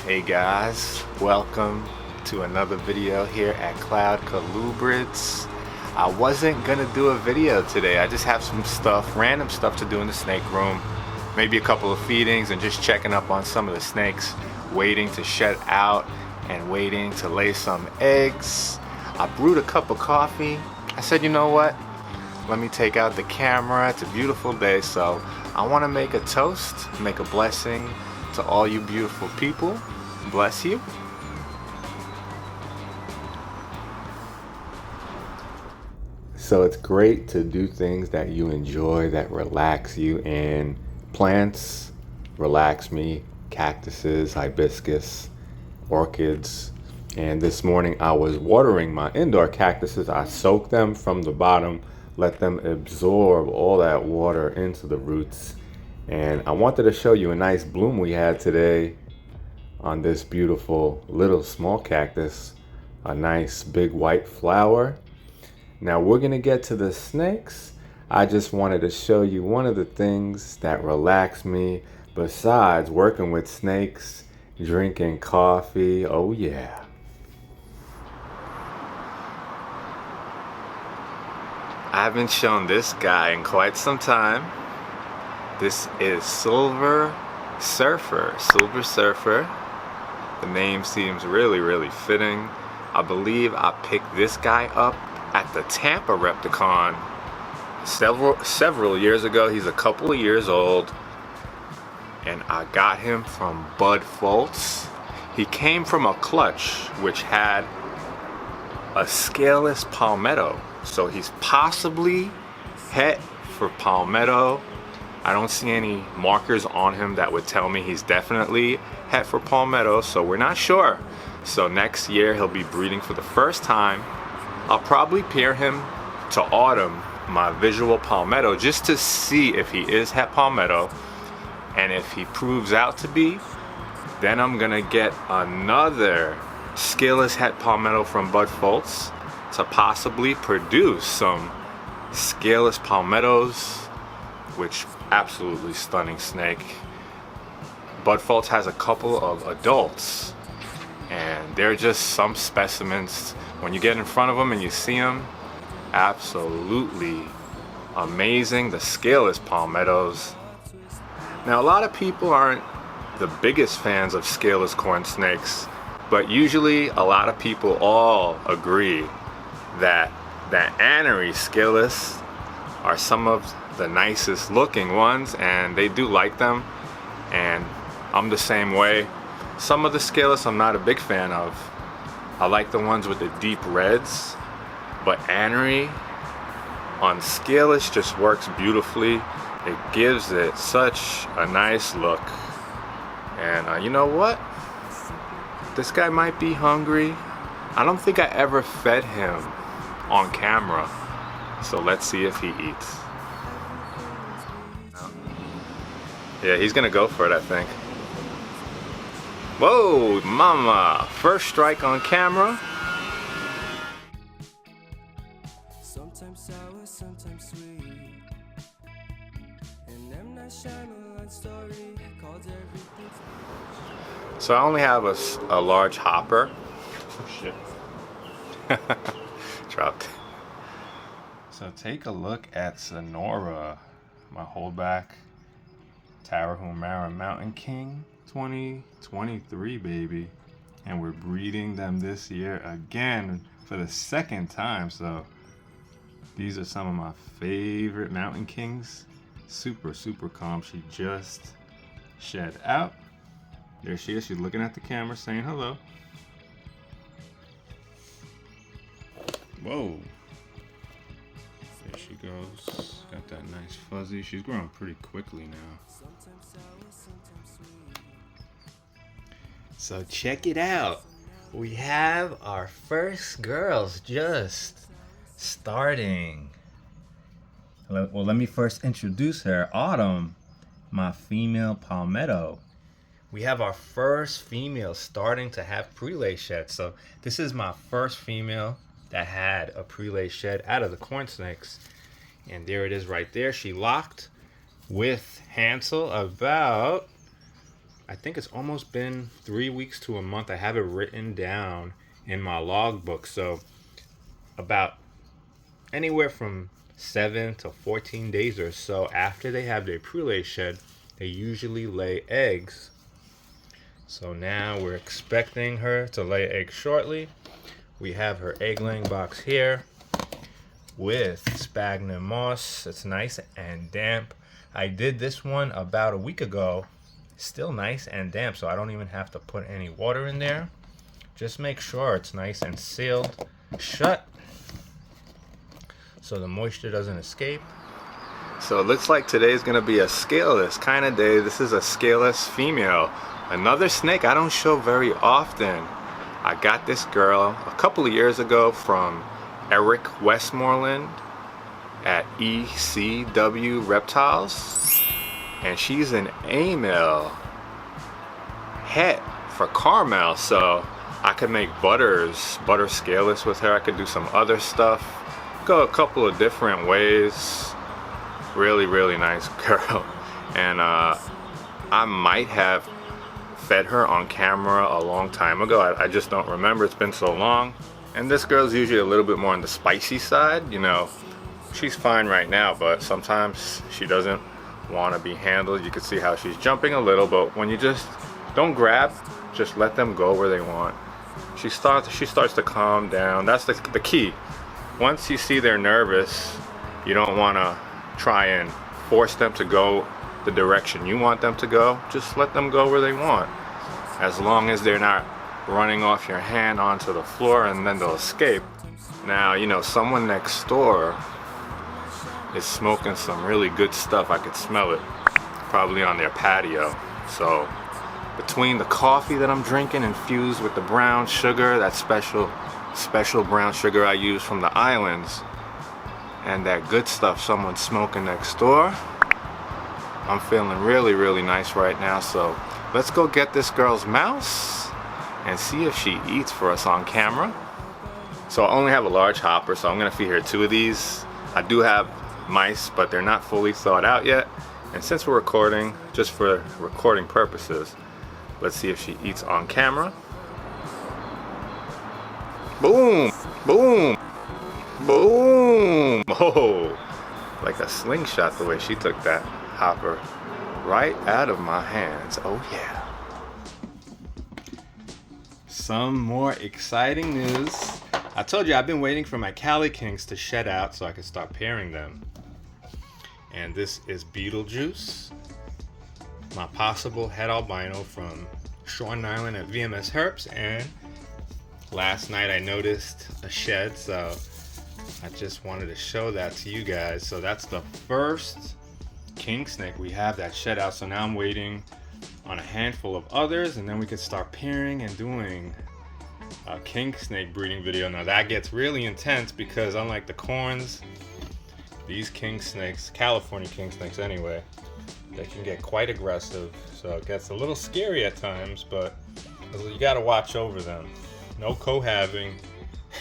Hey guys, welcome to another video here at Cloud Colubrids. I wasn't gonna do a video today. I just have some stuff, random stuff to do in the snake room. Maybe a couple of feedings and just checking up on some of the snakes, waiting to shed out and waiting to lay some eggs. I brewed a cup of coffee. I said, you know what? Let me take out the camera. It's a beautiful day, so I want to make a toast, make a blessing to all you beautiful people. Bless you. So it's great to do things that you enjoy, that relax you, and plants relax me. Cactuses, hibiscus, orchids. And this morning I was watering my indoor cactuses. I soaked them from the bottom, let them absorb all that water into the roots. And I wanted to show you a nice bloom we had today on this beautiful little small cactus, a nice big white flower. Now we're gonna get to the snakes. I just wanted to show you one of the things that relax me besides working with snakes, drinking coffee. Oh yeah. I haven't shown this guy in quite some time. This is Silver Surfer. The name seems really fitting. I believe I picked this guy up at the Tampa Repticon several years ago. He's a couple of years old, and I got him from Bud Foltz. He came from a clutch which had a scaleless Palmetto, so he's possibly het for Palmetto. I don't see any markers on him that would tell me he's definitely het for Palmetto, so we're not sure. So next year he'll be breeding for the first time. I'll probably pair him to Autumn, my visual Palmetto, just to see if he is het Palmetto. And if he proves out to be, then I'm gonna get another scaleless het Palmetto from Bud Foltz to possibly produce some scaleless Palmettos, which absolutely stunning snake. Bud Foltz has a couple of adults, and they're just some specimens. When you get in front of them and you see them, absolutely amazing. The scaleless Palmettos. Now, a lot of people aren't the biggest fans of scaleless corn snakes, but usually a lot of people all agree that Anery scaleless are some of the nicest looking ones, and they do like them, and I'm the same way. Some of the scaleless I'm not a big fan of. I like the ones with the deep reds, but Anery on scaleless just works beautifully. It gives it such a nice look. And you know what? This guy might be hungry. I don't think I ever fed him on camera, so let's see if he eats. Yeah, he's gonna go for it, I think. Whoa, mama! First strike on camera. Sometimes sour, sometimes sweet. And I'm not Shyamalan story called everything. So I only have a large hopper. Oh shit. Dropped. So take a look at Sonora, my holdback Tarahumara Mountain King 2023 baby, and we're breeding them this year again for the second time. So these are some of my favorite Mountain Kings. Super calm. She just shed out. There she is. She's looking at the camera saying hello. Whoa, there she goes. Got that nice fuzzy. She's growing pretty quickly now. So check it out. We have our first girls just starting. Well, let me first introduce her. Autumn, my female Palmetto. We have our first female starting to have prelay shed. So this is my first female that had a prelay shed out of the corn snakes. And there it is right there. She locked with Hansel about I think it's almost been 3 weeks to a month. I have it written down in my logbook. So about anywhere from 7 to 14 days or so after they have their pre-lay shed, they usually lay eggs. So now we're expecting her to lay eggs shortly. We have her egg laying box here with sphagnum moss. It's nice and damp. I did this one about a week ago. Still nice and damp, so I don't even have to put any water in there. Just make sure it's nice and sealed shut so the moisture doesn't escape. So it looks like today's gonna be a scaleless kind of day. This is a scaleless female. Another snake I don't show very often. I got this girl a couple of years ago from Eric Westmoreland at ECW Reptiles, and she's an A-male het for caramel, so I could make butter scaleless with her. I could do some other stuff, go a couple of different ways. Really, really nice girl. And I might have fed her on camera a long time ago. I just don't remember. It's been so long. And this girl's usually a little bit more on the spicy side. You know, she's fine right now, but sometimes she doesn't want to be handled. You can see how she's jumping a little, but when you just don't grab, just let them go where they want. She starts to calm down. That's the key. Once you see they're nervous, you don't want to try and force them to go the direction you want them to go. Just let them go where they want, as long as they're not running off your hand onto the floor and then they'll escape. Now, you know, someone next door is smoking some really good stuff. I could smell it, probably on their patio. So between the coffee that I'm drinking infused with the brown sugar, that special brown sugar I use from the islands, and that good stuff someone's smoking next door, I'm feeling really, really nice right now. So let's go get this girl's mouse and see if she eats for us on camera. So I only have a large hopper, so I'm gonna feed her 2 of these. I do have mice, but they're not fully thawed out yet. And since we're recording, just for recording purposes, let's see if she eats on camera. Boom, boom, boom. Oh, like a slingshot the way she took that hopper right out of my hands. Oh yeah. Some more exciting news. I told you I've been waiting for my Cali Kings to shed out so I can start pairing them. And this is Beetlejuice, my possible het albino from Shorten Island at VMS Herps. And last night I noticed a shed, so I just wanted to show that to you guys. So that's the first king snake we have that shed out. So now I'm waiting on a handful of others, and then we can start pairing and doing a king snake breeding video. Now that gets really intense because unlike the corns, these king snakes, California king snakes anyway, they can get quite aggressive. So it gets a little scary at times, but you gotta watch over them. No cohabbing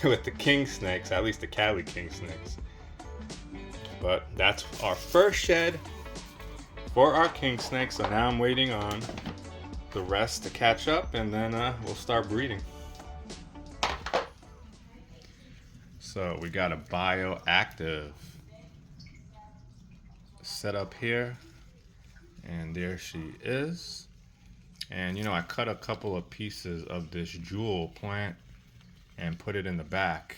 with the king snakes, at least the Cali king snakes. But that's our first shed for our king snakes. So now I'm waiting on the rest to catch up, and then we'll start breeding. So we got a Bioactive set up here, and there she is. And you know, I cut a couple of pieces of this jewel plant and put it in the back.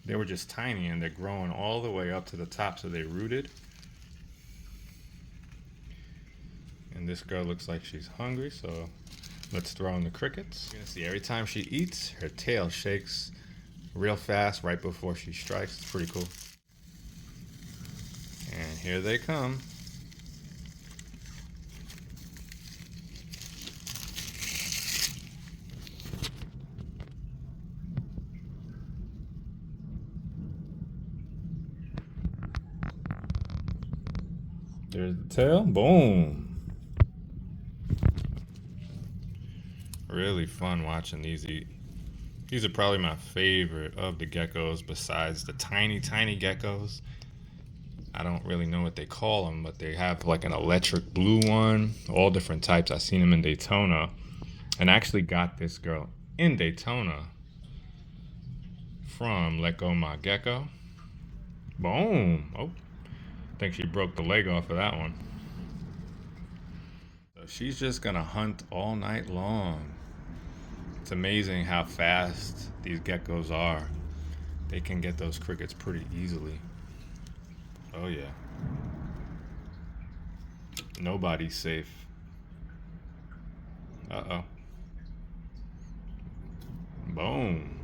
They were just tiny and they're growing all the way up to the top, so they rooted. And this girl looks like she's hungry, so let's throw in the crickets. You're gonna see every time she eats, her tail shakes real fast right before she strikes. It's pretty cool. And here they come. There's the tail. Boom. Really fun watching these eat. These are probably my favorite of the geckos besides the tiny, tiny geckos. I don't really know what they call them, but they have like an electric blue one, all different types. I've seen them in Daytona, and I actually got this girl in Daytona from Let Go My Gecko. Boom. Oh, I think she broke the leg off of that one. So she's just gonna hunt all night long. It's amazing how fast these geckos are. They can get those crickets pretty easily. Oh yeah. Nobody's safe. Uh-oh. Boom.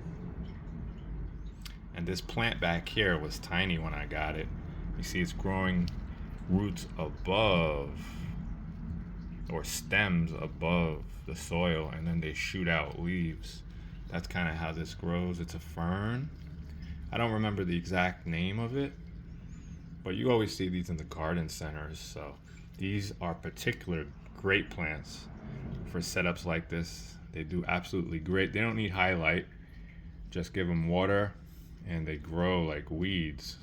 And this plant back here was tiny when I got it. You see it's growing roots above, or stems above the soil, and then they shoot out leaves. That's kind of how this grows. It's a fern. I don't remember the exact name of it, but you always see these in the garden centers. So these are particular great plants for setups like this. They do absolutely great. They don't need highlight. Just give them water and they grow like weeds.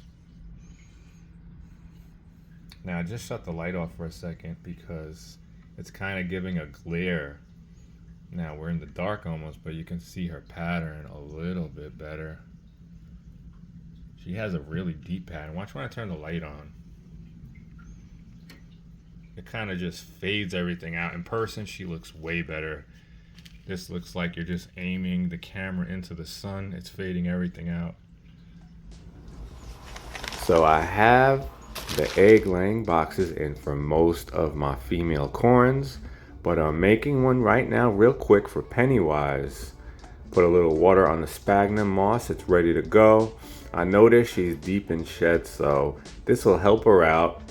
Now I just shut the light off for a second because it's kind of giving a glare. Now we're in the dark almost, but you can see her pattern a little bit better. She has a really deep pattern. Watch when I turn the light on. It kind of just fades everything out. In person, she looks way better. This looks like you're just aiming the camera into the sun. It's fading everything out. So I have the egg laying boxes in for most of my female corns, but I'm making one right now real quick for Pennywise. Put a little water on the sphagnum moss. It's ready to go. I noticed she's deep in shed, so this will help her out.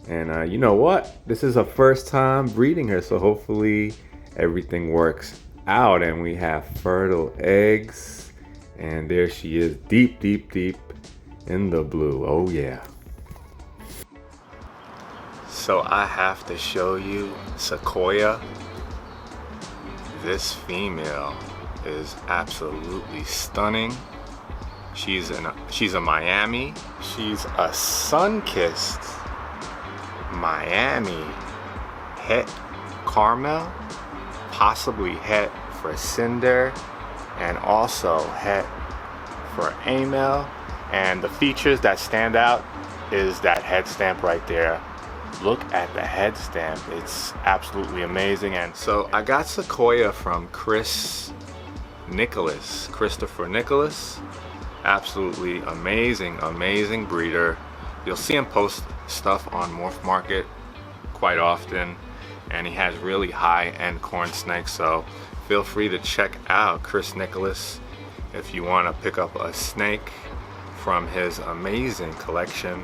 And you know what? This is her first time breeding her, so hopefully everything works out and we have fertile eggs. And there she is, deep, deep, deep in the blue. Oh yeah. So I have to show you Sequoia. This female is absolutely stunning. She's a Miami. She's a sun-kissed Miami het caramel, possibly het for cinder, and also het for amel. And the features that stand out is that head stamp right there. Look at the head stamp. It's absolutely amazing. And so I got Sequoia from Christopher Nicholas. Absolutely amazing breeder. You'll see him post stuff on Morph Market quite often, and he has really high-end corn snakes, so feel free to check out Chris Nicholas if you want to pick up a snake from his amazing collection.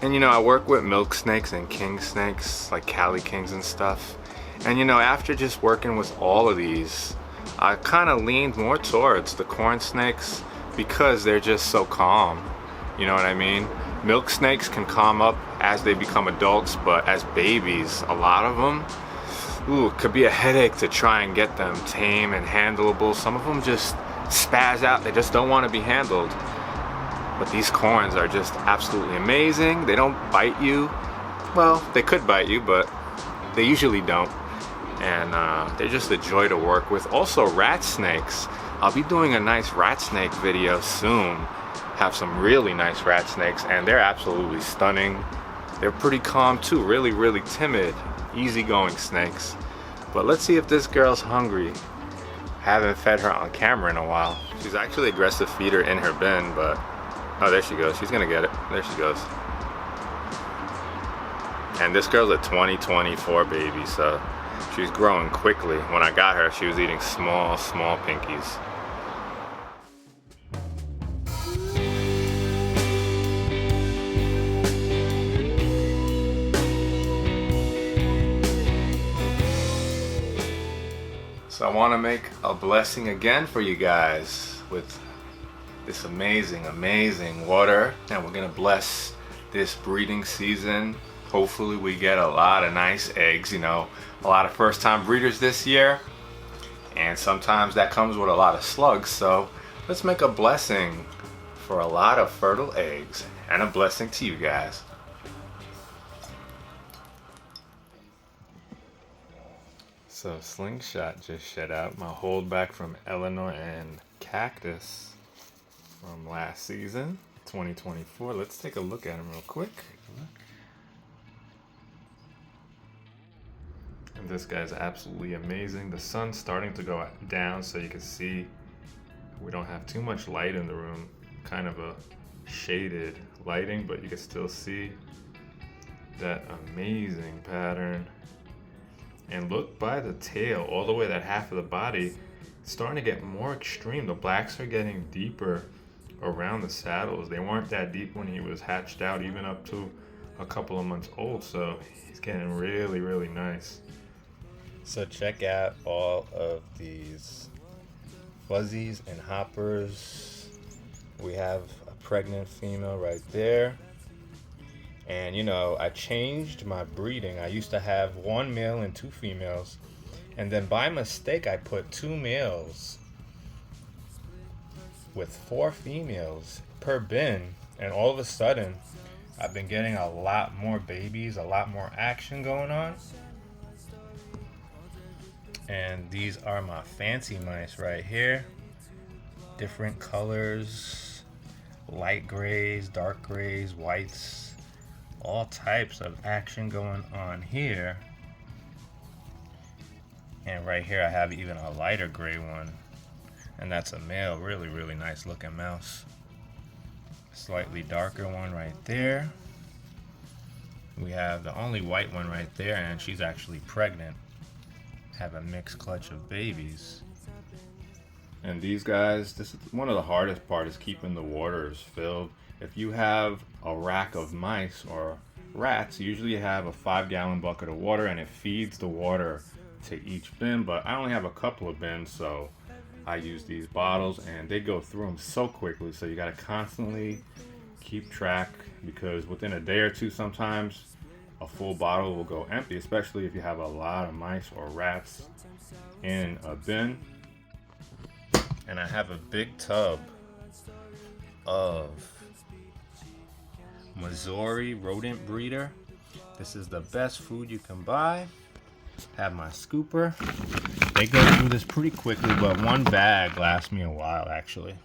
And you know, I work with milk snakes and king snakes, like Cali Kings and stuff, and you know, after just working with all of these, I kind of leaned more towards the corn snakes because they're just so calm. You know what I mean? Milk snakes can calm up as they become adults, but as babies, a lot of them, it could be a headache to try and get them tame and handleable. Some of them just spaz out. They just don't want to be handled. But these corns are just absolutely amazing. They don't bite you. Well, they could bite you, but they usually don't. And they're just a joy to work with. Also, rat snakes. I'll be doing a nice rat snake video soon. Have some really nice rat snakes, and they're absolutely stunning. They're pretty calm too, really timid, easygoing snakes. But let's see if this girl's hungry. Haven't fed her on camera in a while. She's actually an aggressive feeder in her bin, but oh, there she goes. She's gonna get it. There she goes. And this girl's a 2024 baby, so she's growing quickly. When I got her, she was eating small pinkies. So I want to make a blessing again for you guys with this amazing water, and we're gonna bless this breeding season. Hopefully we get a lot of nice eggs. You know, a lot of first-time breeders this year, and sometimes that comes with a lot of slugs. So let's make a blessing for a lot of fertile eggs, and a blessing to you guys. So Slingshot just shed out my holdback from Eleanor and Cactus from last season, 2024. Let's take a look at him real quick. And this guy's absolutely amazing. The sun's starting to go down so you can see we don't have too much light in the room. Kind of a shaded lighting, but you can still see that amazing pattern. And look by the tail, all the way that half of the body, it's starting to get more extreme. The blacks are getting deeper around the saddles. They weren't that deep when he was hatched out, even up to a couple of months old. So he's getting really, really nice. So check out all of these fuzzies and hoppers. We have a pregnant female right there. And you know, I changed my breeding. I used to have 1 male and 2 females. And then by mistake, I put 2 males with 4 females per bin. And all of a sudden, I've been getting a lot more babies, a lot more action going on. And these are my fancy mice right here. Different colors, light grays, dark grays, whites, all types of action going on here. And right here I have even a lighter gray one, and that's a male. Really, really nice looking mouse. Slightly darker one right there. We have the only white one right there, and she's actually pregnant. Have a mixed clutch of babies. And these guys, this is one of the hardest part, is keeping the waters filled. If you have a rack of mice or rats, usually you have a 5-gallon bucket of water and it feeds the water to each bin, but I only have a couple of bins, so I use these bottles and they go through them so quickly. So you got to constantly keep track, because within a day or two sometimes a full bottle will go empty, especially if you have a lot of mice or rats in a bin. And I have a big tub of Missouri rodent breeder. This is the best food you can buy. Have my scooper. They go through this pretty quickly, but 1 bag lasts me a while actually.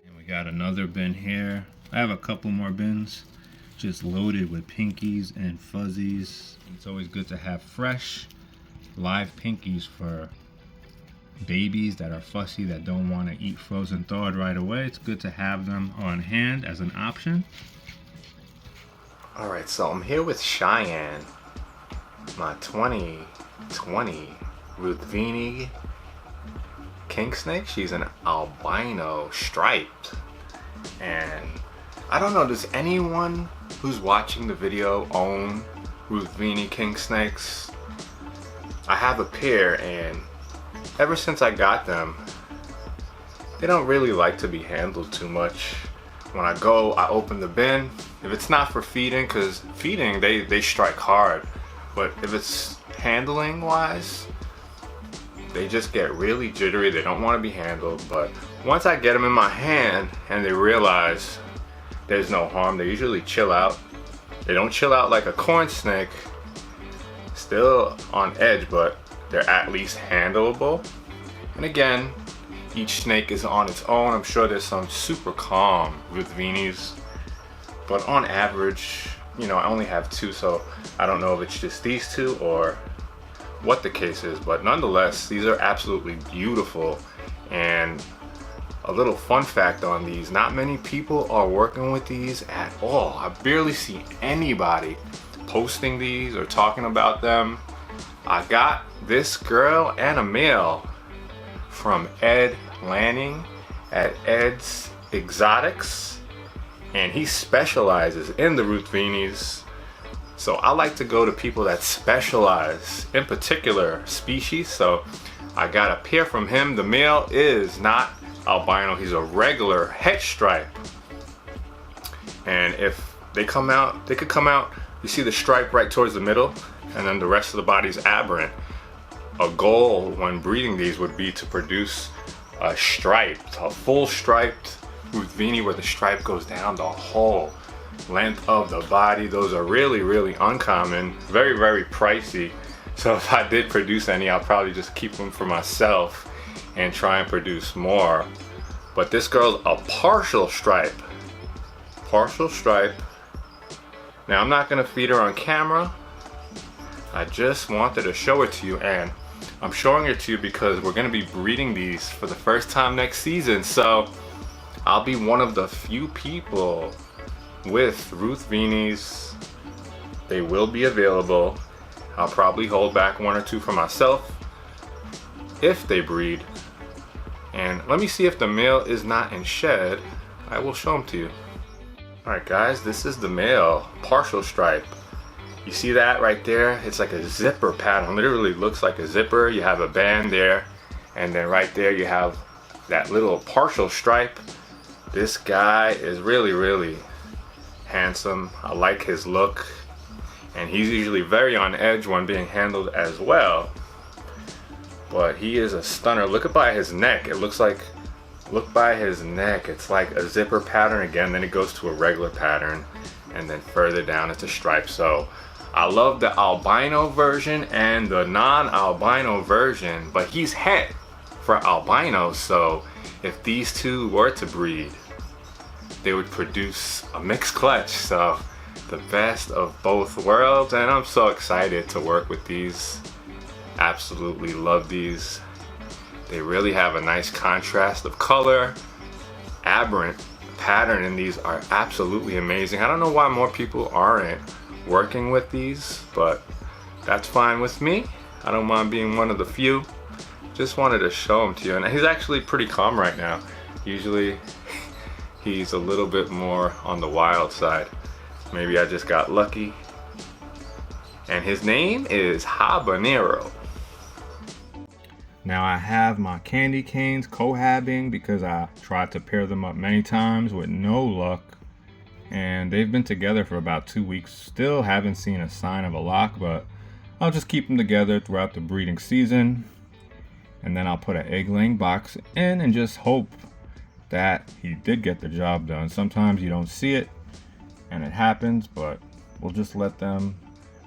And we got another bin here. I have a couple more bins just loaded with pinkies and fuzzies. It's always good to have fresh live pinkies for babies that are fussy, that don't want to eat frozen thawed right away. It's good to have them on hand as an option. Alright, so I'm here with Cheyenne, my 2020 Ruthven king snake. She's an albino striped. And I don't know, does anyone who's watching the video own Ruthven king snakes? I have a pair, and ever since I got them, they don't really like to be handled too much. When I go, I open the bin. If it's not for feeding, because feeding, they strike hard. But if it's handling wise, they just get really jittery. They don't want to be handled. But once I get them in my hand and they realize there's no harm, they usually chill out. They don't chill out like a corn snake, still on edge, but they're at least handleable. And again, each snake is on its own. I'm sure there's some super calm Ruthvenis, but on average, you know, I only have 2, so I don't know if it's just these 2 or what the case is, but nonetheless, these are absolutely beautiful. And a little fun fact on these, not many people are working with these at all. I barely see anybody posting these or talking about them. I got this girl and a male from Ed Lanning at Ed's Exotics, and he specializes in the Ruthvenis. So I like to go to people that specialize in particular species. So I got a pair from him. The male is not albino, he's a regular het stripe. And if they come out, they could come out, you see the stripe right towards the middle, and then the rest of the body's aberrant. A goal when breeding these would be to produce a full striped Ruthven where the stripe goes down the whole length of the body. Those are really, really uncommon, very, very pricey. So if I did produce any, I'll probably just keep them for myself and try and produce more. But this girl's a partial stripe. Partial stripe. Now I'm not gonna feed her on camera. I just wanted to show it to you, and I'm showing it to you because we're gonna be breeding these for the first time next season. So I'll be one of the few people with Ruthvenies. They will be available. I'll probably hold back one or two for myself if they breed. And let me see if the male is not in shed. I will show him to you. Alright guys, this is the male, partial stripe. You see that right there? It's like a zipper pattern. Literally looks like a zipper. You have a band there, and then right there you have that little partial stripe. This guy is really, really handsome. I like his look, and he's usually very on edge when being handled as well. But he is a stunner. Look by his neck. It looks like, look by his neck. It's like a zipper pattern again, then it goes to a regular pattern, and then further down it's a stripe. So I love the albino version and the non-albino version, but he's het for albino. So if these two were to breed, they would produce a mixed clutch. So the best of both worlds, and I'm so excited to work with these. Absolutely love these. They really have a nice contrast of color. Aberrant pattern in these are absolutely amazing. I don't know why more people aren't working with these, but that's fine with me. I don't mind being one of the few. Just wanted to show him to you, and he's actually pretty calm right now. Usually he's a little bit more on the wild side. Maybe I just got lucky. And his name is Habanero. Now I have my candy canes cohabbing because I tried to pair them up many times with no luck. And they've been together for about 2 weeks. Still haven't seen a sign of a lock, but I'll just keep them together throughout the breeding season. And then I'll put an egg laying box in and just hope that he did get the job done. Sometimes you don't see it and it happens, but we'll just let them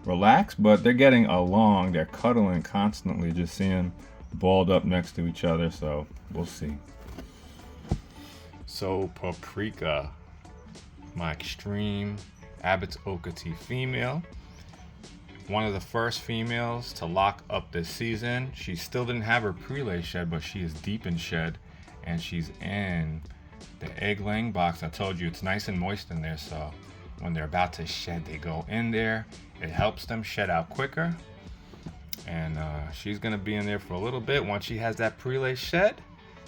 relax. But they're getting along. They're cuddling constantly, just seeing balled up next to each other, so we'll see. So Paprika, my extreme Abbott's Okatee female, one of the first females to lock up this season. She still didn't have her pre-lay shed, but she is deep in shed, and she's in the egg laying box. I told you it's nice and moist in there, so when they're about to shed, they go in there. It helps them shed out quicker. And she's gonna be in there for a little bit. Once she has that pre-lay shed,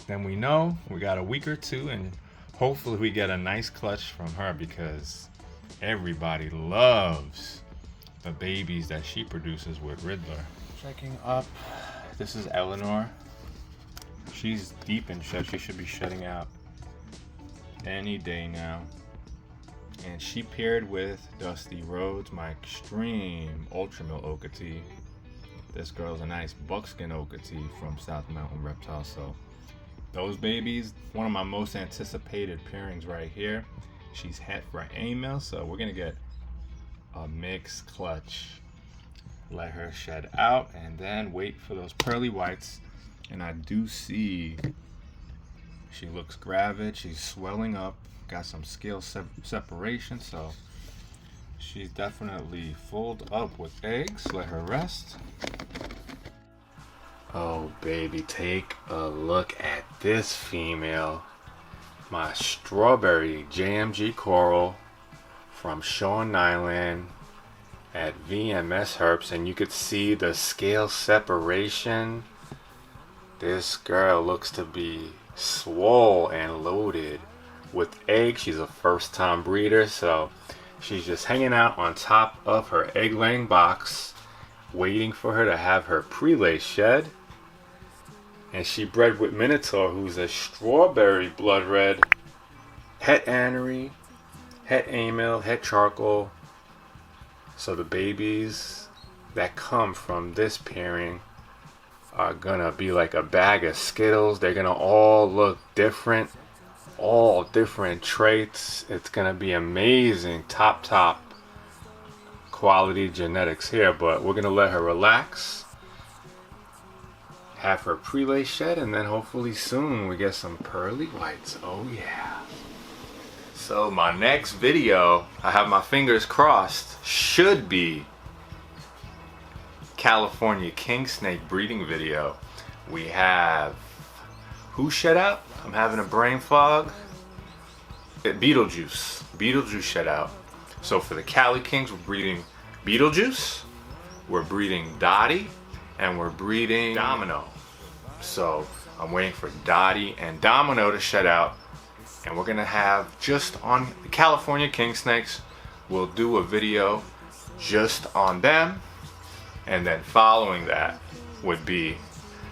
then we know we got a week or two, and hopefully we get a nice clutch from her, because everybody loves the babies that she produces with Riddler. Checking up, this is Eleanor. She's deep in shed. She should be shedding out any day now. And she paired with Dusty Rhodes, my extreme ultramil Okatee. This girl's a nice buckskin Okatee from South Mountain Reptile. So those babies, one of my most anticipated pairings right here. She's het for a male, so we're gonna get a mixed clutch. Let her shed out and then wait for those pearly whites. And I do see she looks gravid. She's swelling up, got some scale separation, so she's definitely full up with eggs. Let her rest. Oh baby, take a look at this female. My strawberry JMG coral from Sean Nyland at VMS Herps, and you could see the scale separation. This girl looks to be swole and loaded with eggs. She's a first time breeder, so she's just hanging out on top of her egg laying box, waiting for her to have her pre-lay shed. And she bred with Minotaur, who's a strawberry blood red, het anery, het amyl, het charcoal. So the babies that come from this pairing are gonna be like a bag of Skittles. They're gonna all look different, all different traits. It's gonna be amazing, top quality genetics here, but we're gonna let her relax, have her prelay shed, and then hopefully soon we get some pearly whites. Oh yeah. So my next video, I have my fingers crossed, should be California king snake breeding video. We have who shed out? I'm having a brain fog. Beetlejuice shed out. So for the Cali Kings, we're breeding Beetlejuice, we're breeding Dottie, and we're breeding Domino. So I'm waiting for Dottie and Domino to shed out, and we're gonna have just on the California king snakes, we'll do a video just on them, and then following that would be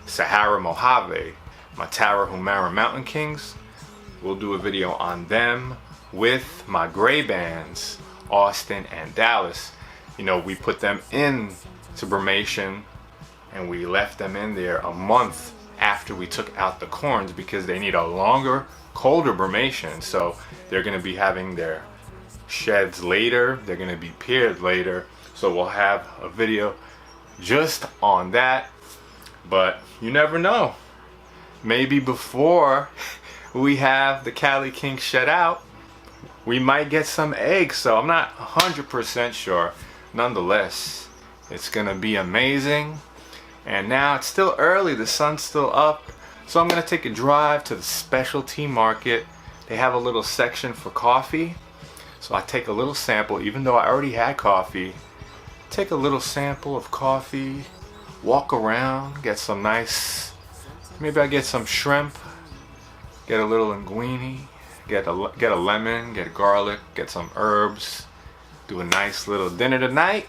Sahara Mojave, my Tarahumara Mountain Kings. We'll do a video on them with my gray bands, Austin and Dallas. You know, we put them in to brumation and we left them in there a month after we took out the corns because they need a longer, colder brumation. So they're gonna be having their sheds later, they're gonna be paired later. So we'll have a video just on that, but you never know. Maybe before we have the Cali King shed out, we might get some eggs. So I'm not 100% sure. Nonetheless, it's gonna be amazing. And now it's still early, the sun's still up, so I'm gonna take a drive to the specialty market. They have a little section for coffee, so I take a little sample, even though I already had coffee. Take a little sample of coffee, walk around, get some nice, maybe I get some shrimp, get a little linguine, get a lemon, get garlic, get some herbs, do a nice little dinner tonight.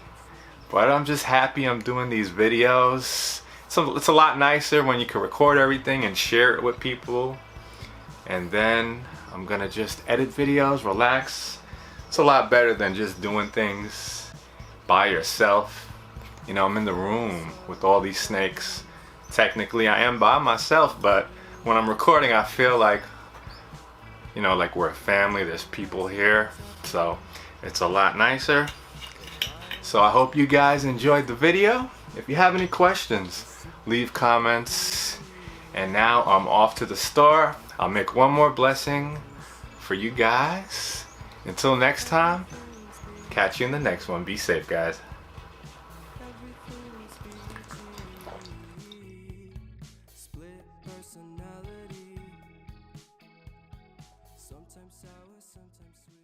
But I'm just happy I'm doing these videos. So it's a lot nicer when you can record everything and share it with people. And then I'm gonna just edit videos, relax. It's a lot better than just doing things by yourself. You know, I'm in the room with all these snakes. Technically I am by myself, but when I'm recording I feel like, you know, like we're a family, there's people here. So it's a lot nicer. So I hope you guys enjoyed the video. If you have any questions, leave comments. And now I'm off to the store. I'll make one more blessing for you guys. Until next time, catch you in the next one. Be safe, guys. Split personality. Sometimes sour, sometimes sweet.